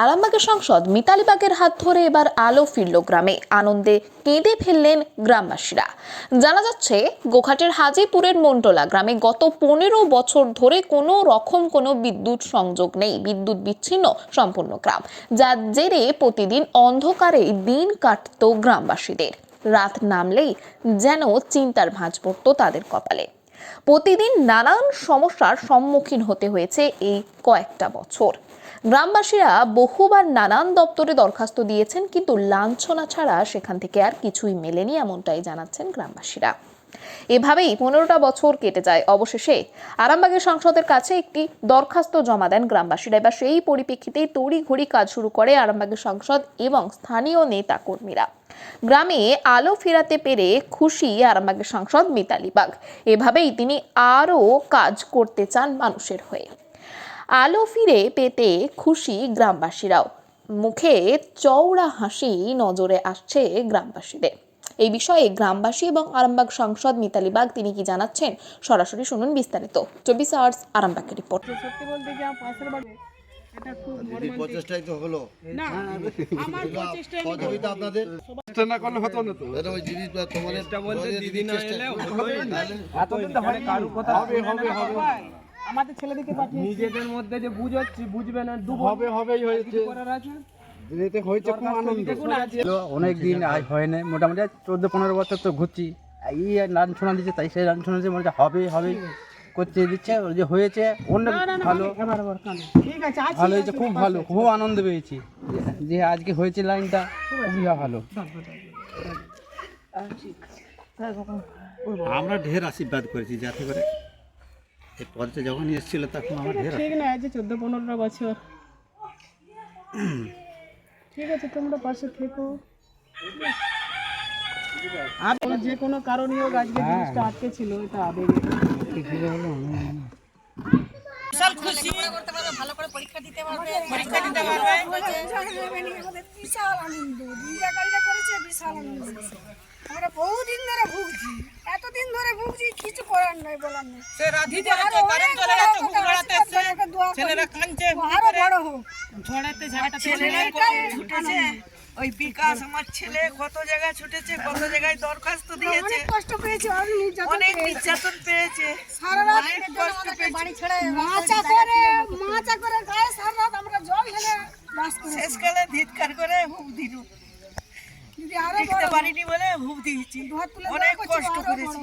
আরামবাগের সাংসদ মিতালি বাগের হাত ধরে এবার আলো ফিরল গ্রামে। আনন্দে কেঁদে ফেললেন গ্রামবাসীরা। জানা যাচ্ছে, গোঘাটের হাজিপুরের মন্ডলা গ্রামে গত 15 বছর ধরে কোনো বিদ্যুৎ সংযোগ নেই। বিদ্যুৎ বিচ্ছিন্ন সম্পূর্ণ গ্রাম, যার জেরে প্রতিদিন অন্ধকারে দিন কাটত গ্রামবাসীদের। রাত নামলেই যেন চিন্তার ভাঁজ পড়ত তাদের কপালে। প্রতিদিন নানান সমস্যার সম্মুখীন হতে হয়েছে এই কয়েকটা বছর। গ্রামবাসীরা বহুবার নানান দপ্তরে দরখাস্ত দিয়েছেন, কিন্তু লাঞ্ছনা ছাড়া সেখান থেকে আর কিছুই মেলেনি, এমনটাই জানাচ্ছেন গ্রামবাসীরা। এভাবেই 15টা বছর কেটে যায়। অবশেষে আরামবাগের সাংসদের কাছে একটি দরখাস্ত জমা দেন গ্রামবাসীরা। এবার সেই পরিপ্রেক্ষিতেই তড়িঘড়ি কাজ শুরু করে আরামবাগের সাংসদ এবং স্থানীয় নেতা কর্মীরা। গ্রামে আলো ফেরাতে পেরে খুশি আরামবাগের সাংসদ মিতালি বাগ। এভাবেই তিনি আরও কাজ করতে চান মানুষের হয়ে। আলো ফিরে পেতে খুশি গ্রামবাসীরাও। মুখে চওড়া হাসি নজরে আসছে গ্রামবাসীদের। এই বিষয়ে গ্রামবাসী এবং আরামবাগ সাংসদ মিতালি বাগ তিনি কি জানাচ্ছেন, সরাসরি শুনুন বিস্তারিত। 24 আওয়ার্স আরামবাগের রিপোর্ট। সত্যি বলতে যা পাশের বাড়ি এটা খুব প্রচেষ্টাই তো হলো না, আমার প্রচেষ্টা সহযোগিতা আপনাদের না করলে হতো না তো। ওই জিনিস তোমাদের বলতে দিদি না এলে এতদিন তো হয় কারু কথা হবে হবে হবে আমাদের ছেলেদেরকে পাঠিয়ে নিজেদের মধ্যে যে বুঝাচ্ছি বুঝবে না হবে হবেই হয়েছে করার আছে। দিদিতে হয়েছে খুব আনন্দ। অনেক দিন আজ হয় না, মোটামুটি 14-15 বছর তো ঘুরছি। এই লাঞ্ছনা দিচ্ছে, তাই সেই লাঞ্ছনা দিচ্ছে, মনে হচ্ছে হবে হবে করতে দিচ্ছে। ওই যে হয়েছে অনেক ভালো, ঠিক আছে, ভালো হয়েছে, খুব ভালো, খুব আনন্দ পেয়েছি যে আজকে হয়েছে লাইনটা খুবই ভালো। আমরা ঢের আশীর্বাদ করেছি, যাতে করে এই পদে যখন এসেছিল তখন আমার ঢের ঠিক না, আজ 14-15 বছর। ঠিক আছে, তোমরা পাশে থেকো। আর যে কোনো কারণে হোক আজকে জিনিসটা আটকে ছিল, এটা আবেগে বিশাল খুশি। ভালো করে পরীক্ষা দিতে পারবে, বিশাল আনন্দ। দুই জায়গাটা করেছে, বিশাল আনন্দ। আমরা বহুদিন ধরে ভুগছি, এতদিন ধরে ভুগছি, কিছু করার নাই, বলার নেই। ছেলেরা কাঁদছে, আরো বড় হোক। ঝড়াতে ঝাড়াতে ছুটেছে ওই বিকাশ আমার ছেলে কত জায়গায় ছুটেছে, কত জায়গায় দরখাস্ত দিয়েছে, অনেক কষ্ট পেয়েছি, অনেক নির্যাতন পেয়েছে, সারা রাত অনেক কষ্ট পেয়েছে। বাড়ি ছেড়ে মাচা করে গায়ে সারা রাত আমরা জল ঢেলে বাস করেছি। শেষকালে ধিৎকার করে হুপ দিল, যদি আরো দেখতে পারিনি বলে হুপ দিয়েছি, অনেক কষ্ট করেছি।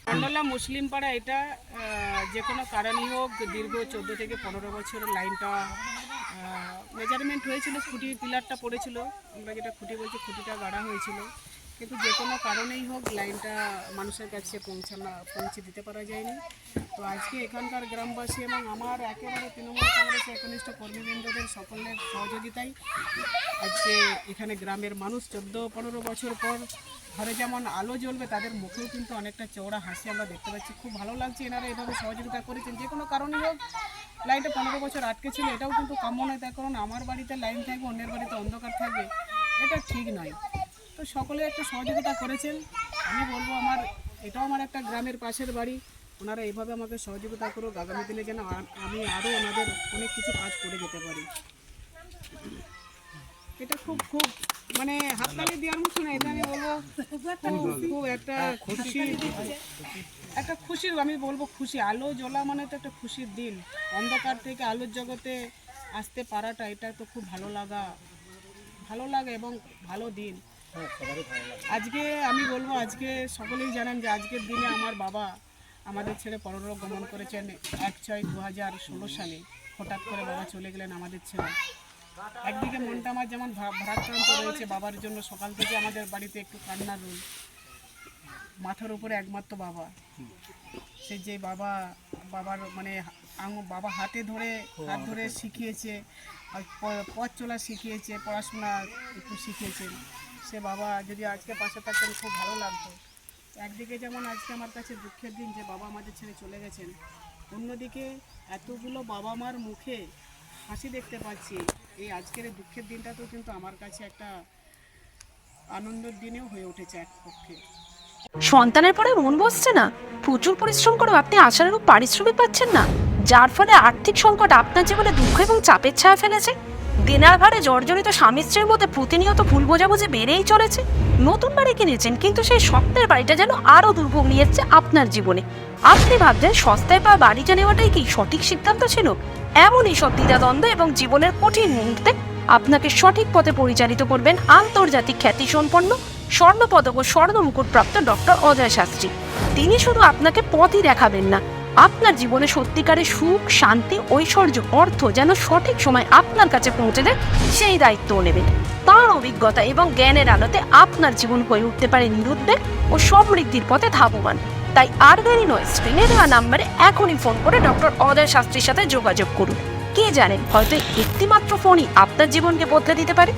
মন্ডলা মুসলিম পাড়া, এটা যে কোনো কারণেই হোক দীর্ঘ 14 থেকে 15 বছর লাইনটা মেজারমেন্ট হয়েছিল, খুঁটি পিলারটা পড়েছিল, আমরা যেটা খুঁটি বলছি, খুঁটিটা গাড়া হয়েছিল, কিন্তু যে কোনো কারণেই হোক লাইনটা মানুষের কাছে পৌঁছে দিতে পারা যায়নি। তো আজকে এখানকার গ্রামবাসী এবং আমার একেবারে তৃণমূল কংগ্রেসের একনিষ্ঠ কর্মীবৃন্দদের সকলের সহযোগিতায় আজকে এখানে গ্রামের মানুষ 14-15 বছর পর ঘরে যেমন আলো জ্বলবে, তাদের মুখেও কিন্তু অনেকটা চওড়া হাসি আমরা দেখতে পাচ্ছি। খুব ভালো লাগছে, এনারা এভাবে সহযোগিতা করেছেন। যে কোনো কারণেই হোক লাইনটা 15 বছর আটকে ছিল, এটাও কিন্তু কাম্য নয়। তার কারণ আমার বাড়িতে লাইন থাকবে, অন্যের বাড়িতে অন্ধকার থাকবে, এটা ঠিক নয়। তো সকলে একটু সহযোগিতা করেছেন। আমি বলবো এটাও আমার একটা গ্রামের পাশের বাড়ি, ওনারা এইভাবে আমাকে সহযোগিতা করুক। আগামী দিনে যেন আমি আরও ওনাদের অনেক কিছু কাজ করে যেতে পারি। এটা খুব মানে হাততালি দেওয়ার মতো না, এটা আমি বলবো খুব একটা খুশির আমি বলবো খুশি। আলো জ্বলা মানে তো একটা খুশির দিন। অন্ধকার থেকে আলোর জগতে আসতে পারাটা, এটা তো খুব ভালো লাগা এবং ভালো দিন। আজকে আমি বলবো, আজকে সকলেই জানেন যে আজকের দিনে আমার বাবা আমাদের ছেড়ে পরলোক গমন করেছেন 1/6/2016 সালে। হঠাৎ করে বাবা চলে গেলেন আমাদের ছেড়ে। একদিকে মনটা আমার যেমন ভারাক্রান্ত রয়েছে বাবার জন্য, সকাল থেকে আমাদের বাড়িতে একটু কান্নার রোল। মাথার উপরে একমাত্র বাবা, সে যে বাবার মানে বাবা হাত ধরে শিখিয়েছে, পথ চলা শিখিয়েছে, পড়াশোনা একটু শিখিয়েছেন। সে বাবা যদি আজকে পাশে থাকতেন খুব ভালো লাগতো। একদিকে যেমন আজকে আমার কাছে দুঃখের দিন যে বাবা আমাদের ছেড়ে চলে গেছেন, অন্যদিকে এতগুলো বাবা মার মুখে হাসি দেখতে পাচ্ছি। এই আজকের দুঃখের দিনটাতেও কিন্তু আমার কাছে একটা আনন্দের দিনেও হয়ে উঠেছে এক পক্ষে। সন্তানের পরে মন বসছে না, প্রচুর পরিশ্রম করেও আপনি আশানুরূপ পারিশ্রমিক পাচ্ছেন না। যার ফলে আর্থিক সংকট আপনার জীবনে দুঃখ এবং চাপের ছায়া ফেলেছে? দিনার ভারে জর্জরিত স্বামী স্ত্রীর মধ্যে প্রতিনিয়ত ভুল বোঝাবুঝি বেড়েই চলেছে। নতুন বাড়ি কিনেছেন, কিন্তু সেই স্বপ্নের বাড়িটা যেন আরও দুর্ভোগ নিয়ে এসছে আপনার জীবনে। আপনি ভাবছেন সস্তায় পাওয়া বাড়িটা নেওয়াটাই কি সঠিক সিদ্ধান্ত ছিল? এমনই সব দ্বিধাদ্বন্দ্ব এবং জীবনের কঠিন মুহূর্তে আপনাকে সঠিক পথে পরিচালিত করবেন আন্তর্জাতিক খ্যাতিসম্পন্ন স্বর্ণপদক ও স্বর্ণ মুকুটপ্রাপ্ত ডক্টর অজয় শাস্ত্রী। তিনি শুধু আপনাকে পথই দেখাবেন না, আপনার জীবনে সত্যিকারের সুখ, শান্তি, ঐশ্বর্য, অর্থ যেন সঠিক সময় আপনার কাছে পৌঁছে দেয় সেই দায়িত্বও নেবেন। তাঁর অভিজ্ঞতা এবং জ্ঞানের আলোতে আপনার জীবন হয়ে উঠতে পারে নিরুদ্বেগ ও সমৃদ্ধির পথে ধাবমান। তাই আর দেরি নয়, স্ক্রিনে দেওয়া নাম্বারে এখনই ফোন করে ডক্টর অজয় শাস্ত্রীর সাথে যোগাযোগ করুন। কে জানেন, হয়তো একটিমাত্র ফোনই আপনার জীবনকে বদলে দিতে পারে।